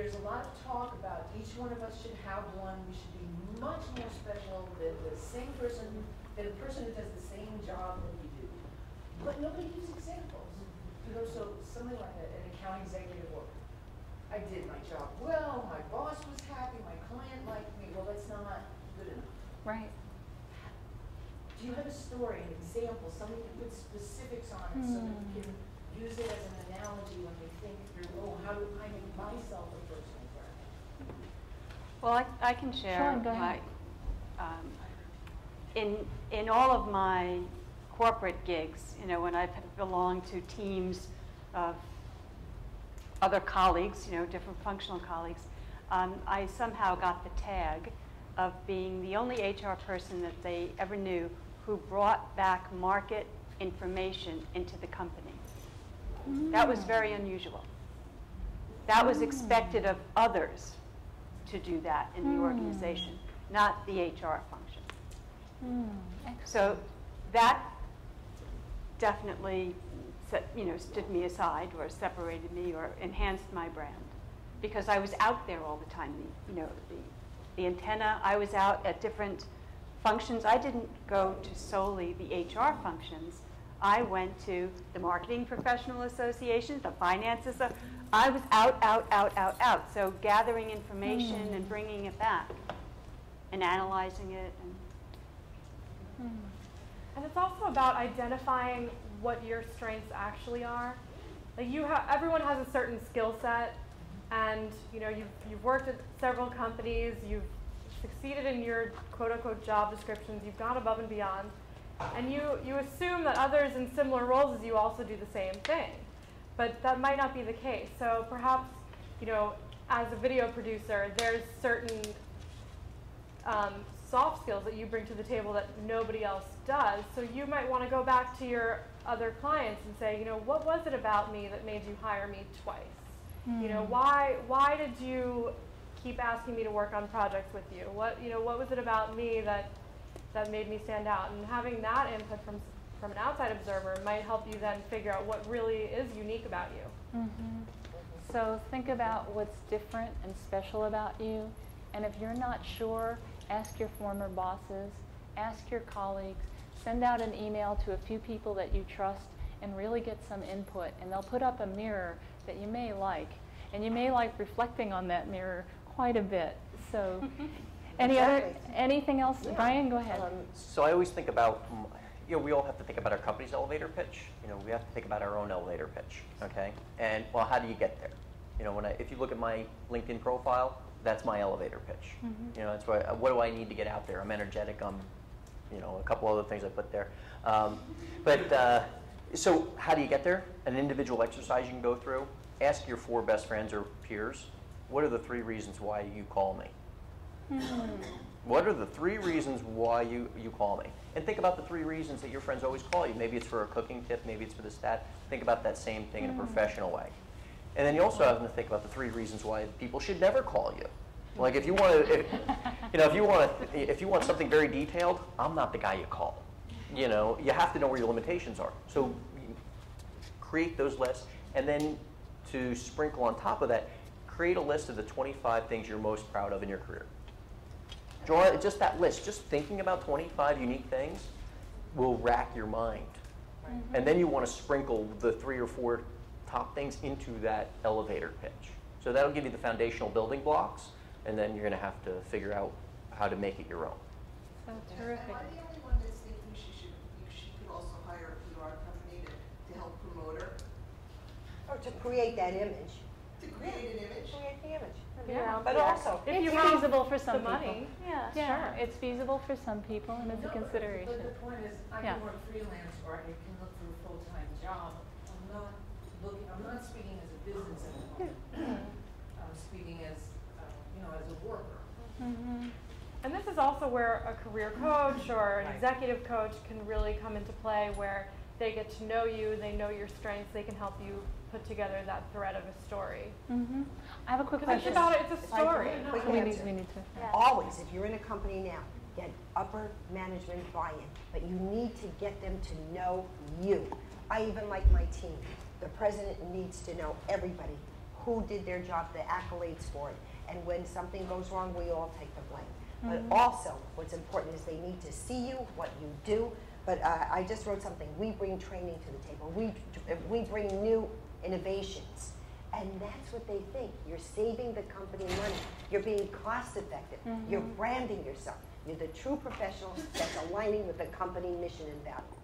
there's a lot of talk about each one of us should have one. We should be much more special than the same person, than a person who does the same job that we do. But nobody gives examples. You know, so something like an account executive or I did my job well, my boss was happy, my client liked me. Well, that's not good enough. Right. Do you have a story, an example, something to put specifics on it so that we can use it as an analogy when we think through, oh, how do I make myself a personal brand? Well, I can share Sure, go ahead. in all of my corporate gigs, you know, when I've belonged to teams of other colleagues, you know, different functional colleagues, I somehow got the tag of being the only HR person that they ever knew who brought back market information into the company. That was very unusual. That was expected of others to do that in the organization, not the HR function. So that definitely stood me aside or separated me or enhanced my brand because I was out there all the time. The antenna, I was out at different functions. I didn't go to solely the HR functions. I went to the marketing professional associations, the finances. I was out. So gathering information and bringing it back and analyzing it. And it's also about identifying what your strengths actually are. Like everyone has a certain skill set, and you've worked at several companies, you've succeeded in your quote-unquote job descriptions, you've gone above and beyond, and you assume that others in similar roles as you also do the same thing. But that might not be the case. So perhaps, as a video producer, there's certain soft skills that you bring to the table that nobody else does. So you might want to go back to your other clients and say, what was it about me that made you hire me twice? Why did you keep asking me to work on projects with you? What was it about me that made me stand out? And having that input from an outside observer might help you then figure out what really is unique about you. So think about what's different and special about you, and if you're not sure, ask your former bosses, ask your colleagues, send out an email to a few people that you trust and really get some input, and they'll put up a mirror that you may like, and you may like reflecting on that mirror quite a bit. So anything else? Yeah. Brian, go ahead. So I always think about, we all have to think about our company's elevator pitch. We have to think about our own elevator pitch, okay? And, well, how do you get there? If you look at my LinkedIn profile, that's my elevator pitch. That's what do I need to get out there? I'm energetic. I'm, a couple other things I put there. So how do you get there? An individual exercise you can go through. Ask your 4 best friends or peers, what are the 3 reasons why you call me? What are the 3 reasons why you call me? And think about the 3 reasons that your friends always call you. Maybe it's for a cooking tip, maybe it's for the stat. Think about that same thing in a professional way. And then you also have to think about the 3 reasons why people should never call you. Like if you want something very detailed, I'm not the guy you call. You have to know where your limitations are. So create those lists, and then to sprinkle on top of that, create a list of the 25 things you're most proud of in your career. Draw just that list. Just thinking about 25 unique things will rack your mind. And then you want to sprinkle the 3 or 4 top things into that elevator pitch. So that'll give you the foundational building blocks, and then you're going to have to figure out how to make it your own. So terrific. Am I the only one that's thinking she could also hire a PR company to help promote her? Or to create that image. To create an image? Create the image. Yeah. But also, it's you have feasible for some the people. money. Yeah, Sure. It's feasible for some people, and it's a consideration. But the point is, I can work freelance or I can look for a full-time job. I'm not speaking as a business owner. I'm speaking as, as a worker. And this is also where a career coach or an executive coach can really come into play, where they get to know you, they know your strengths, they can help you put together that thread of a story. I have a quick question. It's a story. We need to. Always, if you're in a company now, get upper management buy-in, but you need to get them to know you. I even like my team. The president needs to know everybody. who did their job, the accolades for it. And when something goes wrong, we all take the blame. But also, what's important is they need to see you, what you do. But I just wrote something. We bring training to the table. We bring new innovations. And that's what they think. You're saving the company money. You're being cost effective. You're branding yourself. You're the true professional that's aligning with the company mission and value.